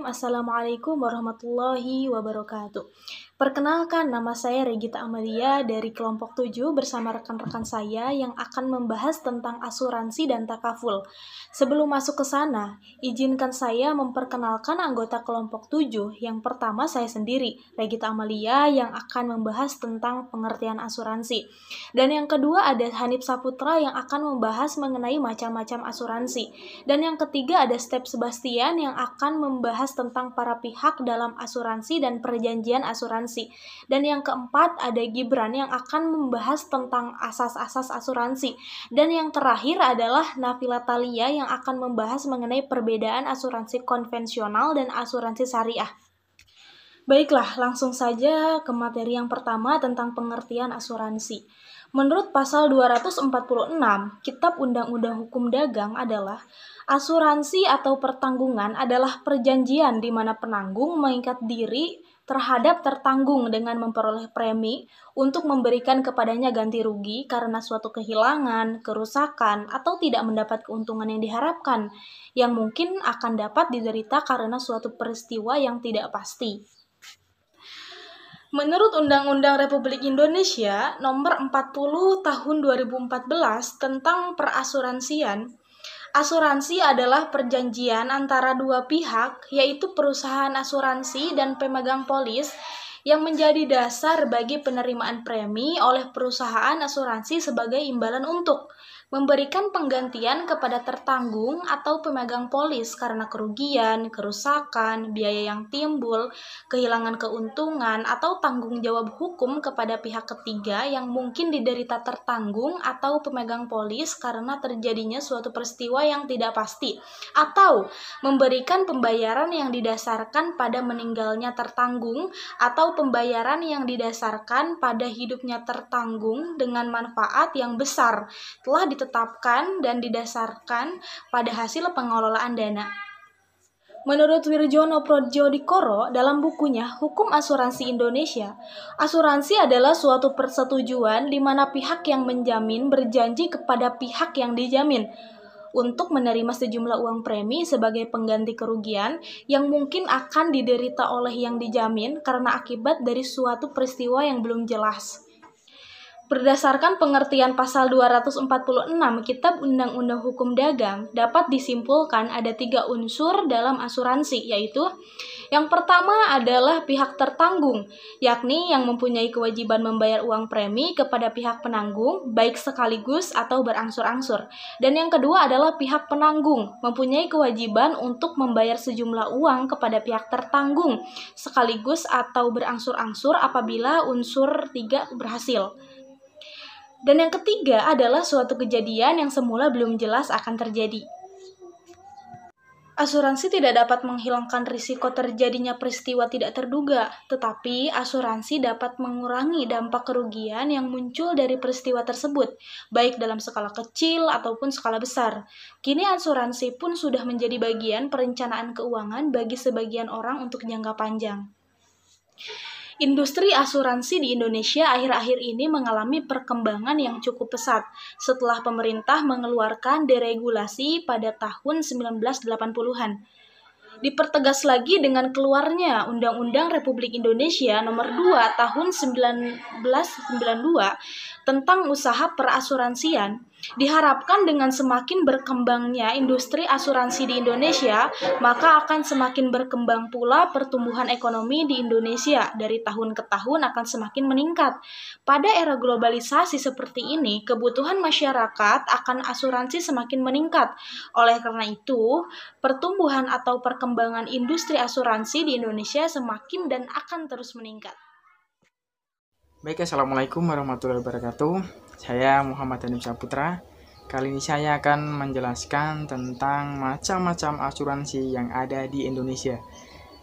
Assalamualaikum warahmatullahi wabarakatuh. Perkenalkan, nama saya Regita Amalia dari kelompok 7 bersama rekan-rekan saya yang akan membahas tentang asuransi dan takaful. Sebelum masuk ke sana, izinkan saya memperkenalkan anggota kelompok 7. Yang pertama saya sendiri, Regita Amalia, yang akan membahas tentang pengertian asuransi. Dan yang kedua ada Hanif Saputra yang akan membahas mengenai macam-macam asuransi. Dan yang ketiga ada Step Sebastian yang akan membahas tentang para pihak dalam asuransi dan perjanjian asuransi. Dan yang keempat ada Gibran yang akan membahas tentang asas-asas asuransi. Dan yang terakhir adalah Nafila Talia yang akan membahas mengenai perbedaan asuransi konvensional dan asuransi syariah. Baiklah, langsung saja ke materi yang pertama tentang pengertian asuransi. Menurut pasal 246 Kitab Undang-Undang Hukum Dagang adalah asuransi atau pertanggungan adalah perjanjian di mana penanggung mengikat diri terhadap tertanggung dengan memperoleh premi untuk memberikan kepadanya ganti rugi karena suatu kehilangan, kerusakan, atau tidak mendapat keuntungan yang diharapkan, yang mungkin akan dapat diderita karena suatu peristiwa yang tidak pasti. Menurut Undang-Undang Republik Indonesia Nomor 40 Tahun 2014 tentang perasuransian, asuransi adalah perjanjian antara dua pihak, yaitu perusahaan asuransi dan pemegang polis, yang menjadi dasar bagi penerimaan premi oleh perusahaan asuransi sebagai imbalan untuk memberikan penggantian kepada tertanggung atau pemegang polis karena kerugian, kerusakan, biaya yang timbul, kehilangan keuntungan, atau tanggung jawab hukum kepada pihak ketiga yang mungkin diderita tertanggung atau pemegang polis karena terjadinya suatu peristiwa yang tidak pasti, atau memberikan pembayaran yang didasarkan pada meninggalnya tertanggung atau pembayaran yang didasarkan pada hidupnya tertanggung dengan manfaat yang besar telah ditetapkan dan didasarkan pada hasil pengelolaan dana. Menurut Wirjono Prodjodikoro dalam bukunya Hukum Asuransi Indonesia, asuransi adalah suatu persetujuan di mana pihak yang menjamin berjanji kepada pihak yang dijamin untuk menerima sejumlah uang premi sebagai pengganti kerugian yang mungkin akan diderita oleh yang dijamin karena akibat dari suatu peristiwa yang belum jelas. Berdasarkan pengertian pasal 246 Kitab Undang-Undang Hukum Dagang, dapat disimpulkan ada 3 unsur dalam asuransi, yaitu yang pertama adalah pihak tertanggung, yakni yang mempunyai kewajiban membayar uang premi kepada pihak penanggung, baik sekaligus atau berangsur-angsur. Dan yang kedua adalah pihak penanggung, mempunyai kewajiban untuk membayar sejumlah uang kepada pihak tertanggung, sekaligus atau berangsur-angsur apabila unsur 3 berhasil. Dan yang ketiga adalah suatu kejadian yang semula belum jelas akan terjadi. Asuransi tidak dapat menghilangkan risiko terjadinya peristiwa tidak terduga, tetapi asuransi dapat mengurangi dampak kerugian yang muncul dari peristiwa tersebut, baik dalam skala kecil ataupun skala besar. Kini asuransi pun sudah menjadi bagian perencanaan keuangan bagi sebagian orang untuk jangka panjang. Industri asuransi di Indonesia akhir-akhir ini mengalami perkembangan yang cukup pesat setelah pemerintah mengeluarkan deregulasi pada tahun 1980-an. Dipertegas lagi dengan keluarnya Undang-Undang Republik Indonesia Nomor 2 Tahun 1992 tentang usaha perasuransian. Diharapkan dengan semakin berkembangnya industri asuransi di Indonesia, maka akan semakin berkembang pula pertumbuhan ekonomi di Indonesia dari tahun ke tahun akan semakin meningkat. Pada era globalisasi seperti ini, kebutuhan masyarakat akan asuransi semakin meningkat. Oleh karena itu, pertumbuhan atau perkembangan industri asuransi di Indonesia semakin dan akan terus meningkat. Baik, Assalamualaikum warahmatullahi wabarakatuh. Saya Muhammad Hanif Saputra. Kali ini saya akan menjelaskan tentang macam-macam asuransi yang ada di Indonesia.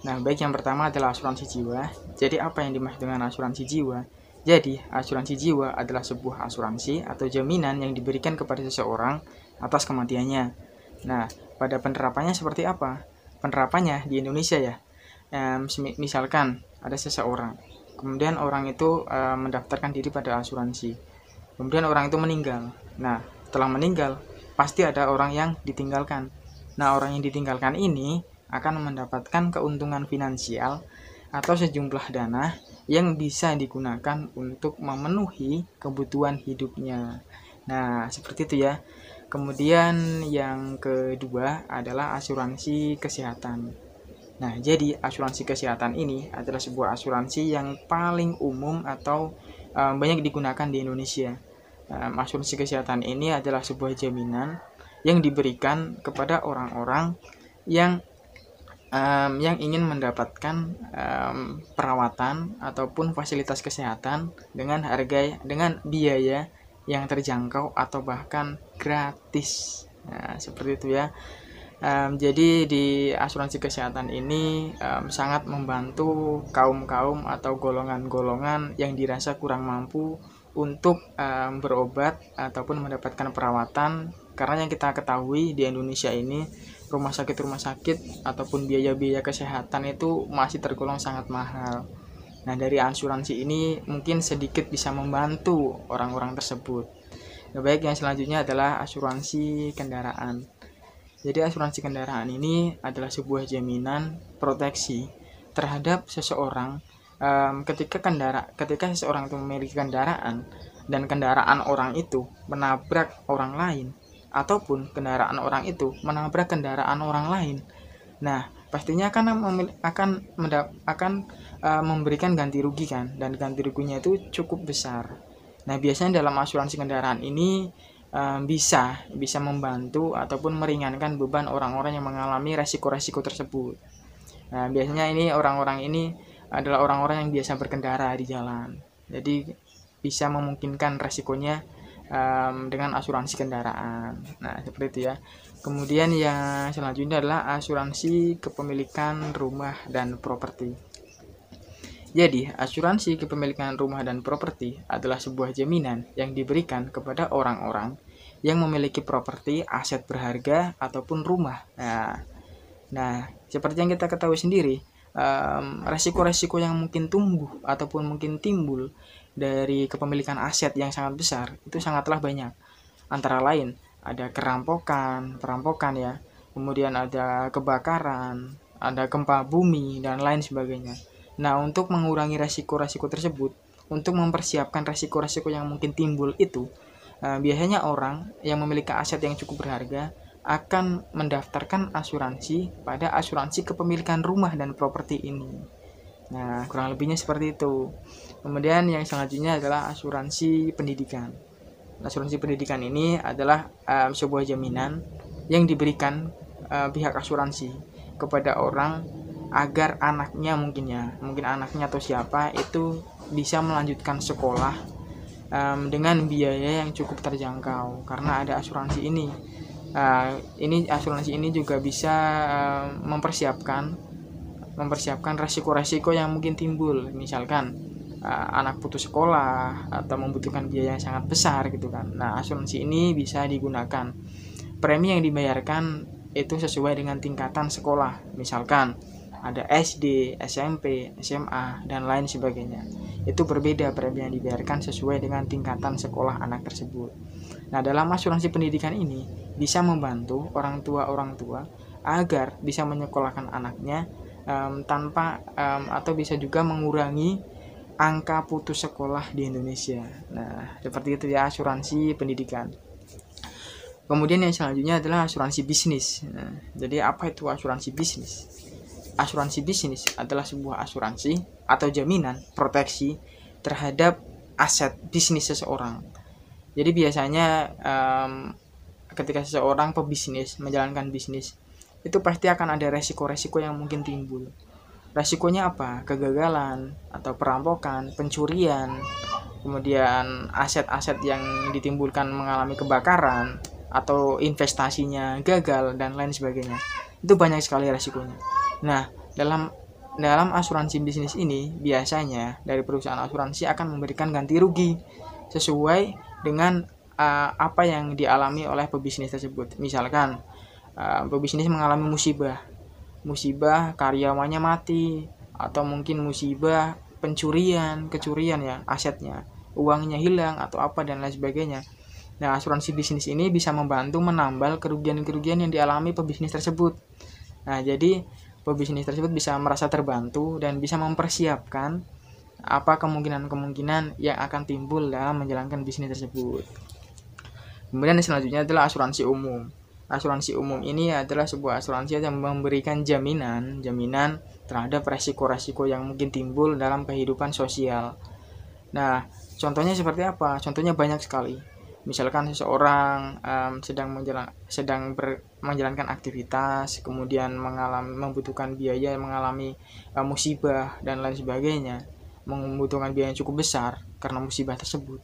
Nah, baik, yang pertama adalah asuransi jiwa. Jadi, apa yang dimaksud dengan asuransi jiwa? Jadi, asuransi jiwa adalah sebuah asuransi atau jaminan yang diberikan kepada seseorang atas kematiannya. Nah, pada penerapannya seperti apa? Penerapannya di Indonesia ya. Misalkan ada seseorang, kemudian orang itu mendaftarkan diri pada asuransi. Kemudian orang itu meninggal. Nah, setelah meninggal, pasti ada orang yang ditinggalkan. Nah, orang yang ditinggalkan ini akan mendapatkan keuntungan finansial atau sejumlah dana yang bisa digunakan untuk memenuhi kebutuhan hidupnya. Nah, seperti itu ya. Kemudian yang kedua adalah asuransi kesehatan. Nah, jadi asuransi kesehatan ini adalah sebuah asuransi yang paling umum atau banyak digunakan di Indonesia. Asuransi kesehatan ini adalah sebuah jaminan yang diberikan kepada orang-orang yang ingin mendapatkan perawatan ataupun fasilitas kesehatan dengan biaya yang terjangkau atau bahkan gratis. Nah, seperti itu ya. Jadi di asuransi kesehatan ini sangat membantu kaum-kaum atau golongan-golongan yang dirasa kurang mampu untuk berobat ataupun mendapatkan perawatan, karena yang kita ketahui di Indonesia ini rumah sakit ataupun biaya-biaya kesehatan itu masih tergolong sangat mahal. Nah, dari asuransi ini mungkin sedikit bisa membantu orang-orang tersebut. Nah, baik, yang selanjutnya adalah asuransi kendaraan. Jadi asuransi kendaraan ini adalah sebuah jaminan proteksi terhadap seseorang ketika seseorang itu memiliki kendaraan dan kendaraan orang itu menabrak orang lain ataupun kendaraan orang itu menabrak kendaraan orang lain. Nah, pastinya akan memberikan ganti rugi kan, dan ganti ruginya itu cukup besar. Nah, biasanya dalam asuransi kendaraan ini bisa membantu ataupun meringankan beban orang-orang yang mengalami resiko-resiko tersebut. Nah, biasanya orang-orang ini adalah orang-orang yang biasa berkendara di jalan, jadi bisa memungkinkan resikonya dengan asuransi kendaraan. Nah, seperti itu ya. Kemudian yang selanjutnya adalah asuransi kepemilikan rumah dan properti. Jadi, asuransi kepemilikan rumah dan properti adalah sebuah jaminan yang diberikan kepada orang-orang yang memiliki properti, aset berharga ataupun rumah. Nah, seperti yang kita ketahui sendiri, resiko-resiko yang mungkin tumbuh ataupun mungkin timbul dari kepemilikan aset yang sangat besar itu sangatlah banyak. Antara lain ada perampokan ya, kemudian ada kebakaran, ada gempa bumi dan lain sebagainya. Nah, untuk mengurangi resiko-resiko tersebut, untuk mempersiapkan resiko-resiko yang mungkin timbul itu, biasanya orang yang memiliki aset yang cukup berharga akan mendaftarkan asuransi pada asuransi kepemilikan rumah dan properti ini. Nah, kurang lebihnya seperti itu. Kemudian yang selanjutnya adalah asuransi pendidikan. Asuransi pendidikan ini adalah sebuah jaminan yang diberikan pihak asuransi kepada orang agar mungkin anaknya atau siapa itu bisa melanjutkan sekolah dengan biaya yang cukup terjangkau, karena ada asuransi ini. Asuransi ini juga bisa mempersiapkan resiko-resiko yang mungkin timbul, misalkan anak putus sekolah atau membutuhkan biaya yang sangat besar gitu kan. Nah, asuransi ini bisa digunakan. Premi yang dibayarkan itu sesuai dengan tingkatan sekolah, misalkan ada SD, SMP, SMA, dan lain sebagainya. Itu berbeda premi yang dibayarkan sesuai dengan tingkatan sekolah anak tersebut. Nah, dalam asuransi pendidikan ini bisa membantu orang tua agar bisa menyekolahkan anaknya tanpa atau bisa juga mengurangi angka putus sekolah di Indonesia. Nah, seperti itu ya asuransi pendidikan. Kemudian yang selanjutnya adalah asuransi bisnis. Nah, jadi apa itu asuransi bisnis? Asuransi bisnis adalah sebuah asuransi atau jaminan proteksi terhadap aset bisnis seseorang. Jadi biasanya ketika seseorang pebisnis menjalankan bisnis, itu pasti akan ada resiko-resiko yang mungkin timbul. Resikonya apa? Kegagalan atau perampokan, pencurian, kemudian aset-aset yang ditimbulkan mengalami kebakaran atau investasinya gagal dan lain sebagainya. Itu banyak sekali resikonya. Nah, dalam asuransi bisnis ini biasanya dari perusahaan asuransi akan memberikan ganti rugi sesuai dengan apa yang dialami oleh pebisnis tersebut. Misalkan pebisnis mengalami musibah karyawannya mati, atau mungkin musibah kecurian ya asetnya, uangnya hilang atau apa dan lain sebagainya. Nah, asuransi bisnis ini bisa membantu menambal kerugian-kerugian yang dialami pebisnis tersebut. Nah, jadi pebisnis tersebut bisa merasa terbantu dan bisa mempersiapkan apa kemungkinan-kemungkinan yang akan timbul dalam menjalankan bisnis tersebut. Kemudian selanjutnya adalah asuransi umum. Asuransi umum ini adalah sebuah asuransi yang memberikan jaminan terhadap resiko-resiko yang mungkin timbul dalam kehidupan sosial. Nah, contohnya seperti apa? Contohnya banyak sekali. Misalkan seseorang sedang menjalankan aktivitas, kemudian membutuhkan biaya, mengalami musibah dan lain sebagainya, membutuhkan biaya yang cukup besar karena musibah tersebut.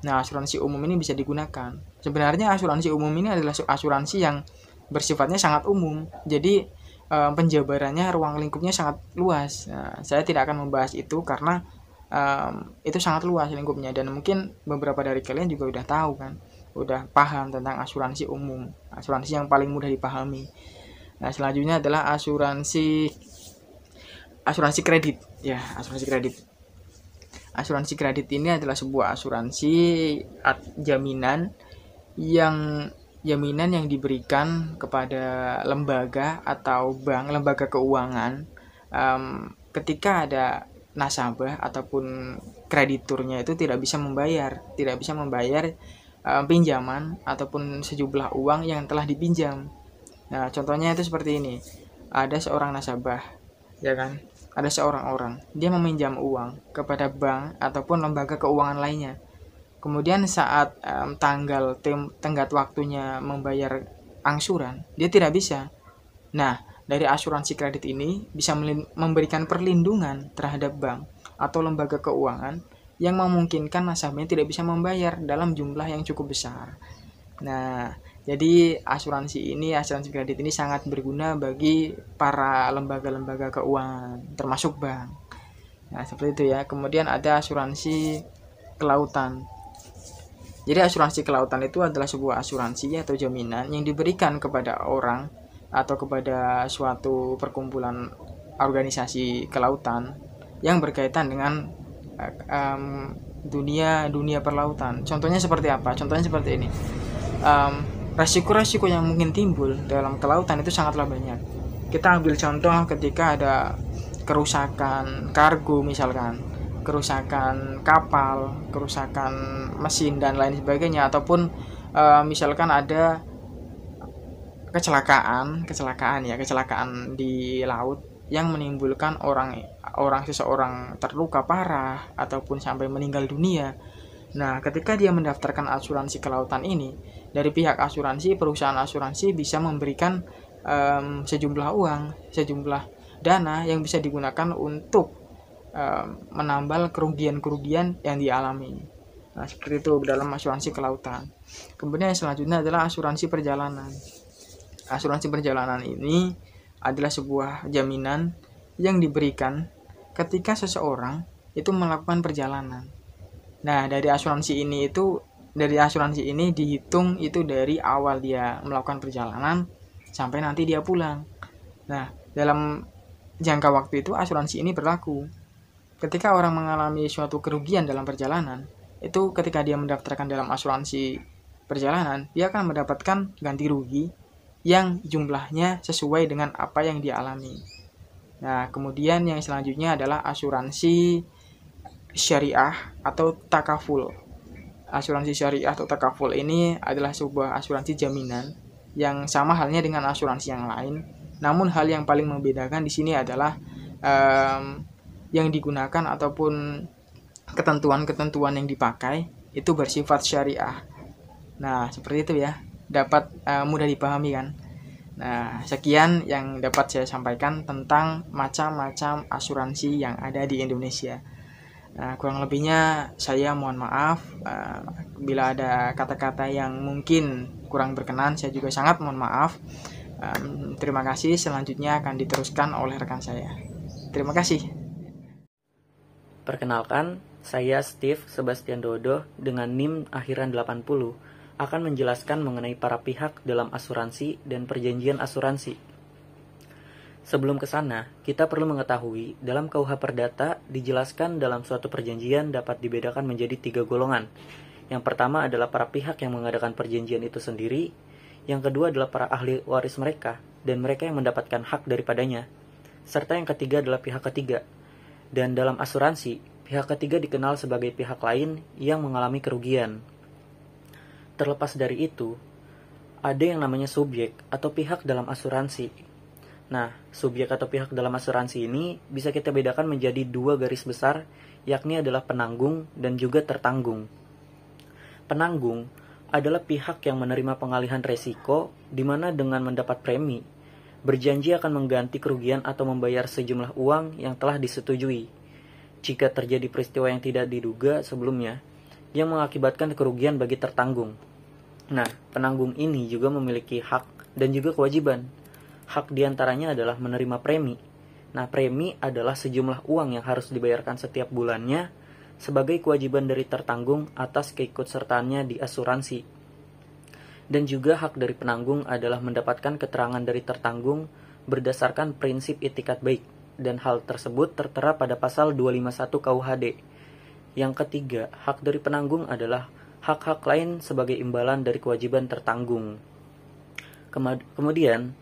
Nah, asuransi umum ini bisa digunakan. Sebenarnya asuransi umum ini adalah asuransi yang bersifatnya sangat umum. Jadi penjabarannya, ruang lingkupnya sangat luas. Nah, saya tidak akan membahas itu karena itu sangat luas lingkupnya, dan mungkin beberapa dari kalian juga udah tahu kan, udah paham tentang asuransi umum, asuransi yang paling mudah dipahami. Nah, selanjutnya adalah asuransi kredit. Ya, asuransi kredit. Asuransi kredit ini adalah sebuah asuransi jaminan yang diberikan kepada lembaga atau bank, lembaga keuangan, ketika ada nasabah ataupun krediturnya itu tidak bisa membayar pinjaman ataupun sejumlah uang yang telah dipinjam. Nah, contohnya itu seperti ini. Ada seorang nasabah, ya kan? Ada seorang orang, dia meminjam uang kepada bank ataupun lembaga keuangan lainnya. Kemudian saat tenggat waktunya membayar angsuran, dia tidak bisa. Nah, dari asuransi kredit ini bisa memberikan perlindungan terhadap bank atau lembaga keuangan yang memungkinkan nasabahnya tidak bisa membayar dalam jumlah yang cukup besar. Nah, jadi asuransi kredit ini sangat berguna bagi para lembaga-lembaga keuangan, termasuk bank. Nah, seperti itu ya. Kemudian ada asuransi kelautan. Jadi asuransi kelautan itu adalah sebuah asuransi atau jaminan yang diberikan kepada orang atau kepada suatu perkumpulan organisasi kelautan yang berkaitan dengan dunia perlautan. Contohnya seperti apa? Contohnya seperti ini. Resiko-resiko yang mungkin timbul dalam kelautan itu sangatlah banyak. Kita ambil contoh ketika ada kerusakan kargo, misalkan kerusakan kapal, kerusakan mesin dan lain sebagainya, ataupun misalkan ada kecelakaan di laut yang menimbulkan seseorang terluka parah ataupun sampai meninggal dunia. Nah, ketika dia mendaftarkan asuransi kelautan ini, dari pihak perusahaan asuransi bisa memberikan sejumlah dana yang bisa digunakan untuk menambal kerugian yang dialami. Nah, seperti itu dalam asuransi kelautan. Kemudian yang selanjutnya adalah asuransi perjalanan. Asuransi perjalanan ini adalah sebuah jaminan yang diberikan ketika seseorang itu melakukan perjalanan. Nah, dari asuransi ini dihitung itu dari awal dia melakukan perjalanan sampai nanti dia pulang. Nah, dalam jangka waktu itu asuransi ini berlaku. Ketika orang mengalami suatu kerugian dalam perjalanan, itu ketika dia mendaftarkan dalam asuransi perjalanan, dia akan mendapatkan ganti rugi yang jumlahnya sesuai dengan apa yang dia alami. Nah, kemudian yang selanjutnya adalah asuransi syariah atau takaful. Asuransi syariah atau takaful ini adalah sebuah asuransi jaminan yang sama halnya dengan asuransi yang lain. Namun hal yang paling membedakan di sini adalah yang digunakan ataupun ketentuan-ketentuan yang dipakai itu bersifat syariah. Nah, seperti itu ya. Dapat mudah dipahami kan. Nah, sekian yang dapat saya sampaikan tentang macam-macam asuransi yang ada di Indonesia. Nah, kurang lebihnya saya mohon maaf bila ada kata-kata yang mungkin kurang berkenan, saya juga sangat mohon maaf. Terima kasih. Selanjutnya akan diteruskan oleh rekan saya. Terima kasih. Perkenalkan, saya Steve Sebastian Dodo dengan NIM akhiran 80 akan menjelaskan mengenai para pihak dalam asuransi dan perjanjian asuransi. Sebelum ke sana, kita perlu mengetahui dalam KUH Perdata dijelaskan dalam suatu perjanjian dapat dibedakan menjadi 3 golongan. Yang pertama adalah para pihak yang mengadakan perjanjian itu sendiri, yang kedua adalah para ahli waris mereka, dan mereka yang mendapatkan hak daripadanya. serta yang ketiga adalah pihak ketiga. Dan dalam asuransi, pihak ketiga dikenal sebagai pihak lain yang mengalami kerugian. Terlepas dari itu, ada yang namanya subjek atau pihak dalam asuransi. Nah, subjek atau pihak dalam asuransi ini bisa kita bedakan menjadi dua garis besar, yakni adalah penanggung dan juga tertanggung. Penanggung adalah pihak yang menerima pengalihan resiko, di mana dengan mendapat premi, berjanji akan mengganti kerugian atau membayar sejumlah uang yang telah disetujui. Jika terjadi peristiwa yang tidak diduga sebelumnya, yang mengakibatkan kerugian bagi tertanggung. Nah, penanggung ini juga memiliki hak dan juga kewajiban. Hak diantaranya adalah menerima premi. Nah, premi adalah sejumlah uang yang harus dibayarkan setiap bulannya sebagai kewajiban dari tertanggung atas keikutsertaannya di asuransi. Dan juga hak dari penanggung adalah mendapatkan keterangan dari tertanggung berdasarkan prinsip itikat baik, dan hal tersebut tertera pada pasal 251 KUHD. Yang ketiga, hak dari penanggung adalah hak-hak lain sebagai imbalan dari kewajiban tertanggung. Kemudian,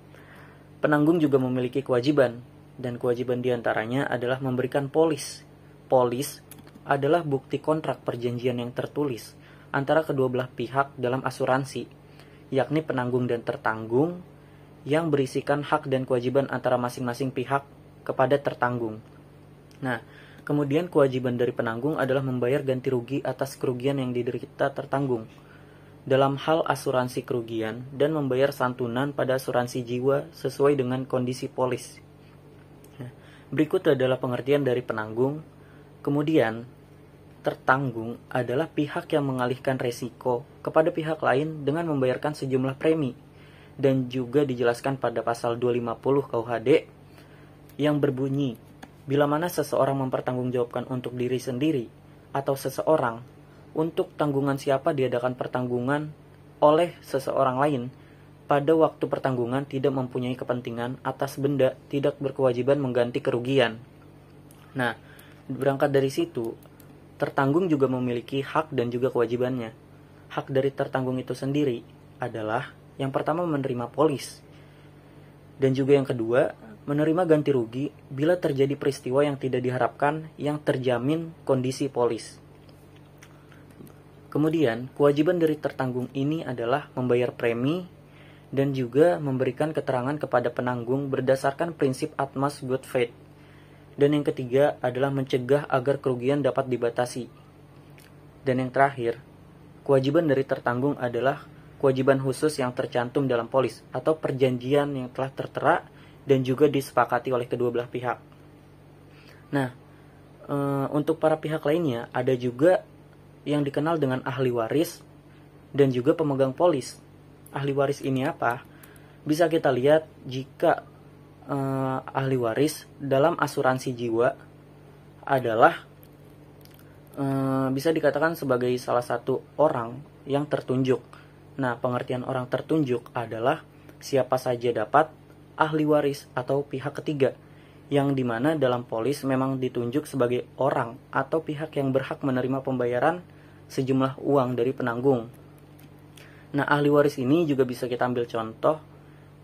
penanggung juga memiliki kewajiban, dan kewajiban diantaranya adalah memberikan polis. Polis adalah bukti kontrak perjanjian yang tertulis antara kedua belah pihak dalam asuransi, yakni penanggung dan tertanggung, yang berisikan hak dan kewajiban antara masing-masing pihak kepada tertanggung. Nah, kemudian kewajiban dari penanggung adalah membayar ganti rugi atas kerugian yang diderita tertanggung dalam hal asuransi kerugian dan membayar santunan pada asuransi jiwa sesuai dengan kondisi polis. Nah, berikut adalah pengertian dari penanggung. Kemudian, tertanggung adalah pihak yang mengalihkan resiko kepada pihak lain dengan membayarkan sejumlah premi, dan juga dijelaskan pada pasal 250 KUHD yang berbunyi, bila mana seseorang mempertanggungjawabkan untuk diri sendiri atau seseorang, untuk tanggungan siapa diadakan pertanggungan oleh seseorang lain, pada waktu pertanggungan tidak mempunyai kepentingan atas benda, tidak berkewajiban mengganti kerugian. Nah, berangkat dari situ, tertanggung juga memiliki hak dan juga kewajibannya. Hak dari tertanggung itu sendiri adalah yang pertama menerima polis, dan juga yang kedua menerima ganti rugi bila terjadi peristiwa yang tidak diharapkan yang terjamin kondisi polis. Kemudian, kewajiban dari tertanggung ini adalah membayar premi dan juga memberikan keterangan kepada penanggung berdasarkan prinsip utmost good faith. Dan yang ketiga adalah mencegah agar kerugian dapat dibatasi. Dan yang terakhir, kewajiban dari tertanggung adalah kewajiban khusus yang tercantum dalam polis atau perjanjian yang telah tertera dan juga disepakati oleh kedua belah pihak. Nah, untuk para pihak lainnya ada juga yang dikenal dengan ahli waris dan juga pemegang polis. Ahli waris ini apa? Bisa kita lihat jika ahli waris dalam asuransi jiwa adalah bisa dikatakan sebagai salah satu orang yang tertunjuk. Nah, pengertian orang tertunjuk adalah siapa saja dapat ahli waris atau pihak ketiga, yang dimana dalam polis memang ditunjuk sebagai orang atau pihak yang berhak menerima pembayaran sejumlah uang dari penanggung. Nah, ahli waris ini juga bisa kita ambil contoh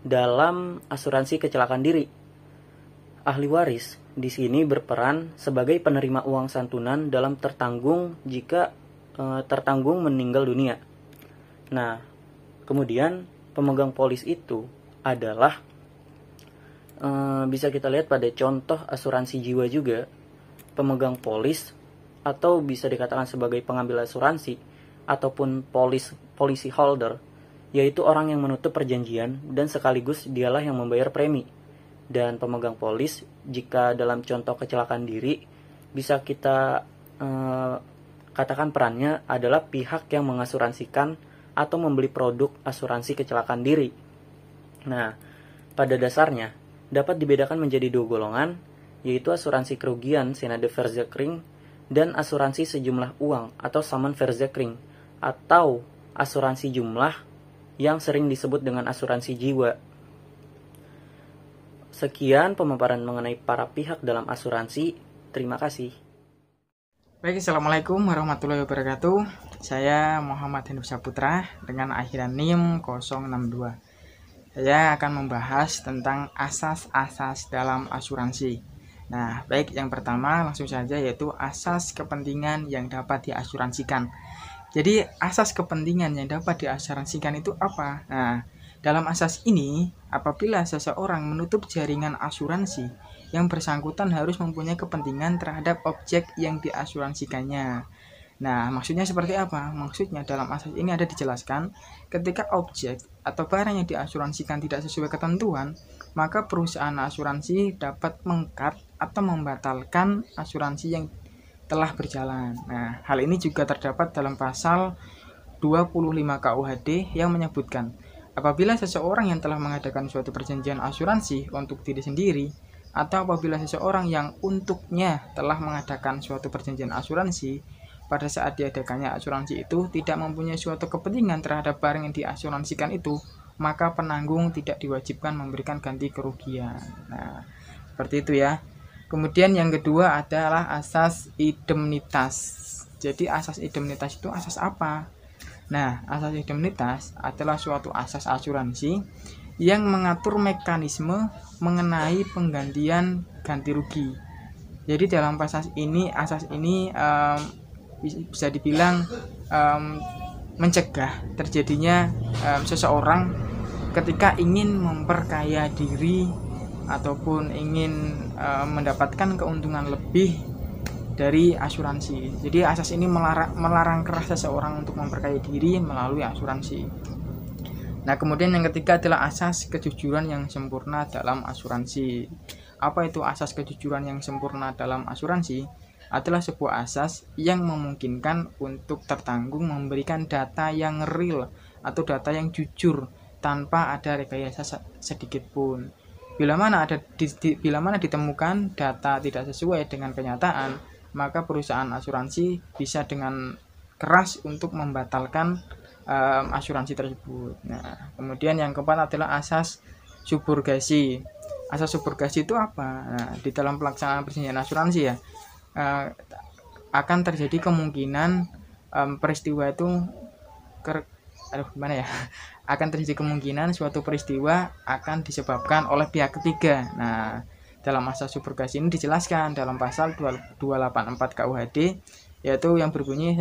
dalam asuransi kecelakaan diri. Ahli waris di sini berperan sebagai penerima uang santunan dalam tertanggung jika tertanggung meninggal dunia. Nah, kemudian pemegang polis itu adalah bisa kita lihat pada contoh asuransi jiwa juga, pemegang polis atau bisa dikatakan sebagai pengambil asuransi ataupun policy holder, yaitu orang yang menutup perjanjian dan sekaligus dialah yang membayar premi. Dan pemegang polis jika dalam contoh kecelakaan diri bisa kita katakan perannya adalah pihak yang mengasuransikan atau membeli produk asuransi kecelakaan diri. Nah, pada dasarnya dapat dibedakan menjadi dua golongan, yaitu asuransi kerugian Schadeverzekering dan asuransi sejumlah uang atau Samenverzekering, atau asuransi jumlah yang sering disebut dengan asuransi jiwa. Sekian pemaparan mengenai para pihak dalam asuransi. Terima kasih. Baik, Assalamualaikum warahmatullahi wabarakatuh. Saya Muhammad Henry Saputra dengan akhiran NIM 062. Saya akan membahas tentang asas-asas dalam asuransi. Nah, baik, yang pertama langsung saja yaitu asas kepentingan yang dapat diasuransikan. Jadi, asas kepentingan yang dapat diasuransikan itu apa? Nah, dalam asas ini, apabila seseorang menutup jaringan asuransi, yang bersangkutan harus mempunyai kepentingan terhadap objek yang diasuransikannya. Nah, maksudnya seperti apa? Maksudnya dalam asas ini ada dijelaskan, ketika objek atau barang yang diasuransikan tidak sesuai ketentuan, maka perusahaan asuransi dapat meng-cut atau membatalkan asuransi yang telah berjalan. Nah, hal ini juga terdapat dalam pasal 25 KUHD yang menyebutkan, apabila seseorang yang telah mengadakan suatu perjanjian asuransi untuk diri sendiri, atau apabila seseorang yang untuknya telah mengadakan suatu perjanjian asuransi, pada saat diadakannya asuransi itu tidak mempunyai suatu kepentingan terhadap barang yang diasuransikan itu, maka penanggung tidak diwajibkan memberikan ganti kerugian. Nah, seperti itu ya. Kemudian yang kedua adalah asas indemnitas. Jadi asas indemnitas itu asas apa? Nah, asas indemnitas adalah suatu asas asuransi yang mengatur mekanisme mengenai penggantian ganti rugi. Jadi dalam asas ini bisa dibilang mencegah terjadinya seseorang ketika ingin memperkaya diri ataupun ingin mendapatkan keuntungan lebih dari asuransi. Jadi asas ini melarang keras seseorang untuk memperkaya diri melalui asuransi. Nah, kemudian yang ketiga adalah asas kejujuran yang sempurna dalam asuransi. Apa itu asas kejujuran yang sempurna dalam asuransi? Adalah sebuah asas yang memungkinkan untuk tertanggung memberikan data yang real atau data yang jujur tanpa ada rekayasa sedikit pun. Bila mana ditemukan data tidak sesuai dengan kenyataan, maka perusahaan asuransi bisa dengan keras untuk membatalkan asuransi tersebut. Nah, kemudian yang keempat adalah asas subrogasi. Asas subrogasi itu apa? Nah, di dalam pelaksanaan perjanjian asuransi ya, akan terjadi kemungkinan peristiwa itu akan terjadi kemungkinan suatu peristiwa akan disebabkan oleh pihak ketiga. Nah, dalam asas subrogasi ini dijelaskan dalam pasal 284 KUHD, yaitu yang berbunyi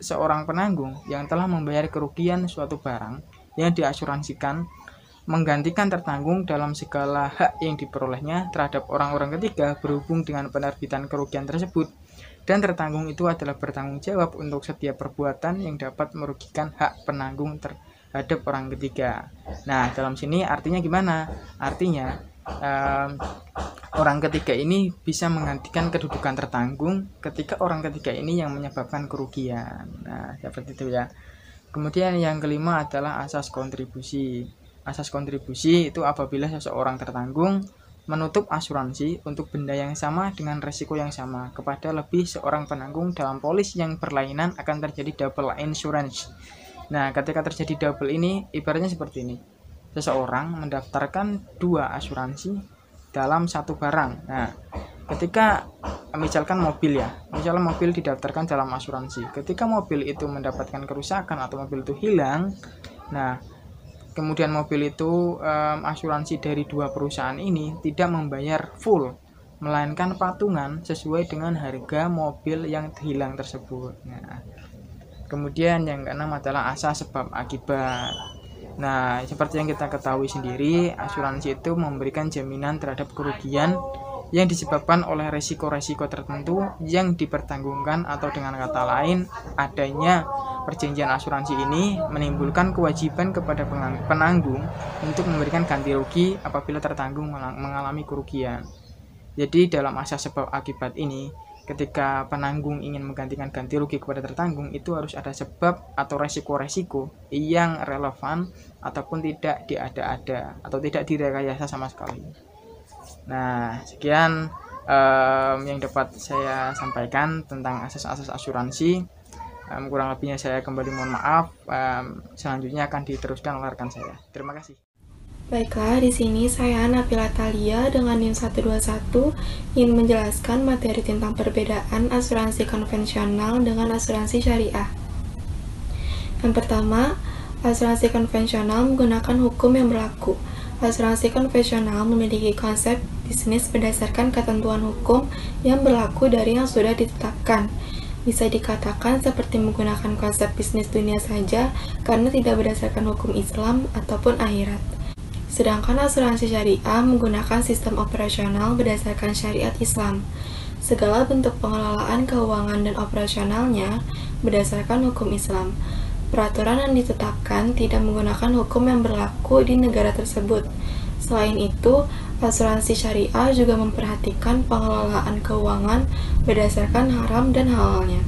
seorang penanggung yang telah membayar kerugian suatu barang yang diasuransikan menggantikan tertanggung dalam segala hak yang diperolehnya terhadap orang-orang ketiga berhubung dengan penerbitan kerugian tersebut, dan tertanggung itu adalah bertanggung jawab untuk setiap perbuatan yang dapat merugikan hak penanggung terhadap orang ketiga. Nah, dalam sini artinya gimana? Artinya orang ketiga ini bisa menggantikan kedudukan tertanggung ketika orang ketiga ini yang menyebabkan kerugian. Nah, seperti itu ya. Kemudian yang kelima adalah asas kontribusi. Asas kontribusi itu apabila seseorang tertanggung menutup asuransi untuk benda yang sama dengan resiko yang sama kepada lebih seorang penanggung dalam polis yang berlainan, akan terjadi double insurance. Nah, ketika terjadi double ini ibaratnya seperti ini. Seseorang mendaftarkan dua asuransi dalam satu barang. Nah, ketika misalkan mobil didaftarkan dalam asuransi. Ketika mobil itu mendapatkan kerusakan atau mobil itu hilang, nah kemudian mobil itu asuransi dari dua perusahaan ini tidak membayar full, melainkan patungan sesuai dengan harga mobil yang hilang tersebut. Nah, kemudian yang keenam adalah asas sebab akibat. Nah, seperti yang kita ketahui sendiri, asuransi itu memberikan jaminan terhadap kerugian yang disebabkan oleh resiko-resiko tertentu yang dipertanggungkan, atau dengan kata lain, adanya perjanjian asuransi ini menimbulkan kewajiban kepada penanggung untuk memberikan ganti rugi apabila tertanggung mengalami kerugian. Jadi dalam asas sebab akibat ini, ketika penanggung ingin menggantikan ganti rugi kepada tertanggung, itu harus ada sebab atau resiko-resiko yang relevan ataupun tidak diada-ada atau tidak direkayasa sama sekali. Nah, sekian yang dapat saya sampaikan tentang asas-asas asuransi. Kurang lebihnya saya kembali mohon maaf. Selanjutnya akan diteruskan oleh rekan saya. Terima kasih. Baiklah, di sini saya Nabila Thalia dengan NIM 121 ingin menjelaskan materi tentang perbedaan asuransi konvensional dengan asuransi syariah. Yang pertama, Asuransi konvensional menggunakan hukum yang berlaku. Asuransi konvensional memiliki konsep bisnis berdasarkan ketentuan hukum yang berlaku dari yang sudah ditetapkan. Bisa dikatakan seperti menggunakan konsep bisnis dunia saja karena tidak berdasarkan hukum Islam ataupun akhirat. Sedangkan asuransi syariah menggunakan sistem operasional berdasarkan syariat Islam. Segala bentuk pengelolaan keuangan dan operasionalnya berdasarkan hukum Islam. Peraturan yang ditetapkan tidak menggunakan hukum yang berlaku di negara tersebut. Selain itu, asuransi syariah juga memperhatikan pengelolaan keuangan berdasarkan haram dan halalnya.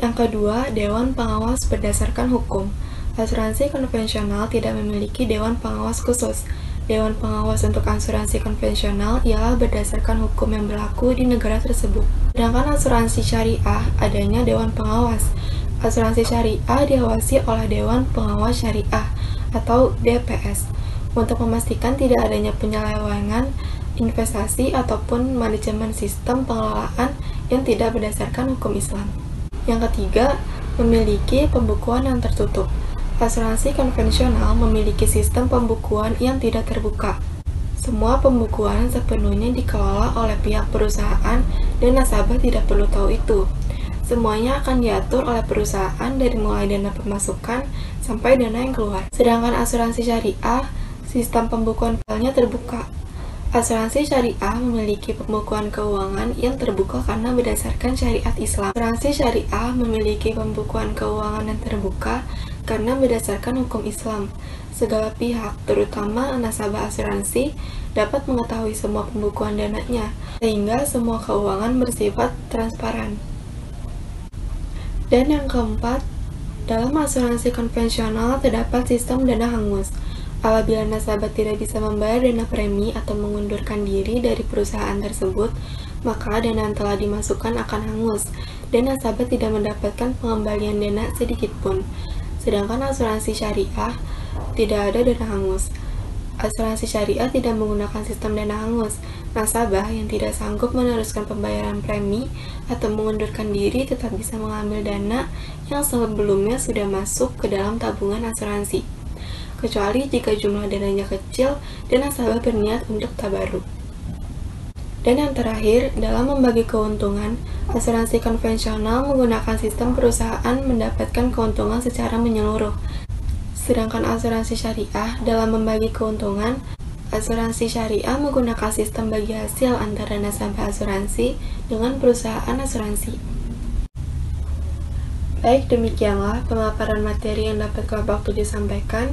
Yang kedua, Dewan Pengawas berdasarkan hukum. Asuransi konvensional tidak memiliki Dewan Pengawas khusus. Dewan Pengawas untuk asuransi konvensional ialah berdasarkan hukum yang berlaku di negara tersebut. Sedangkan asuransi syariah adanya Dewan Pengawas. Asuransi syariah diawasi oleh Dewan Pengawas Syariah atau DPS untuk memastikan tidak adanya penyelewengan investasi ataupun manajemen sistem pengelolaan yang tidak berdasarkan hukum Islam. Yang ketiga, memiliki pembukuan yang tertutup. Asuransi konvensional memiliki sistem pembukuan yang tidak terbuka. Semua pembukuan sepenuhnya dikelola oleh pihak perusahaan dan nasabah tidak perlu tahu itu. Semuanya akan diatur oleh perusahaan dari mulai dana pemasukan sampai dana yang keluar. Sedangkan asuransi syariah, sistem pembukuan filenya terbuka. Asuransi syariah memiliki pembukuan keuangan yang terbuka karena berdasarkan syariat Islam. Asuransi syariah memiliki pembukuan keuangan yang terbuka karena berdasarkan hukum Islam. Segala pihak, terutama nasabah asuransi, dapat mengetahui semua pembukuan dananya, sehingga semua keuangan bersifat transparan. Dan yang keempat, dalam asuransi konvensional terdapat sistem dana hangus. Apabila nasabah tidak bisa membayar dana premi atau mengundurkan diri dari perusahaan tersebut, maka dana yang telah dimasukkan akan hangus, dan nasabah tidak mendapatkan pengembalian dana sedikit pun. Sedangkan asuransi syariah tidak ada dana hangus. Asuransi syariah tidak menggunakan sistem dana hangus. Nasabah yang tidak sanggup meneruskan pembayaran premi atau mengundurkan diri tetap bisa mengambil dana yang sebelumnya sudah masuk ke dalam tabungan asuransi, kecuali jika jumlah dananya kecil dan nasabah berniat untuk tabarruk. Dan yang terakhir, dalam membagi keuntungan, asuransi konvensional menggunakan sistem perusahaan mendapatkan keuntungan secara menyeluruh. Sedangkan asuransi syariah dalam membagi keuntungan, asuransi syariah menggunakan sistem bagi hasil antara nasabah asuransi dengan perusahaan asuransi. Baik, demikianlah pemaparan materi yang dapat Kelompok 7 sampaikan.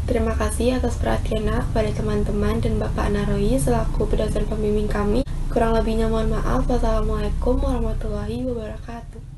Terima kasih atas perhatiannya kepada teman-teman dan Bapak Naroyi selaku dosen pembimbing kami. Kurang lebihnya mohon maaf. Wassalamualaikum warahmatullahi wabarakatuh.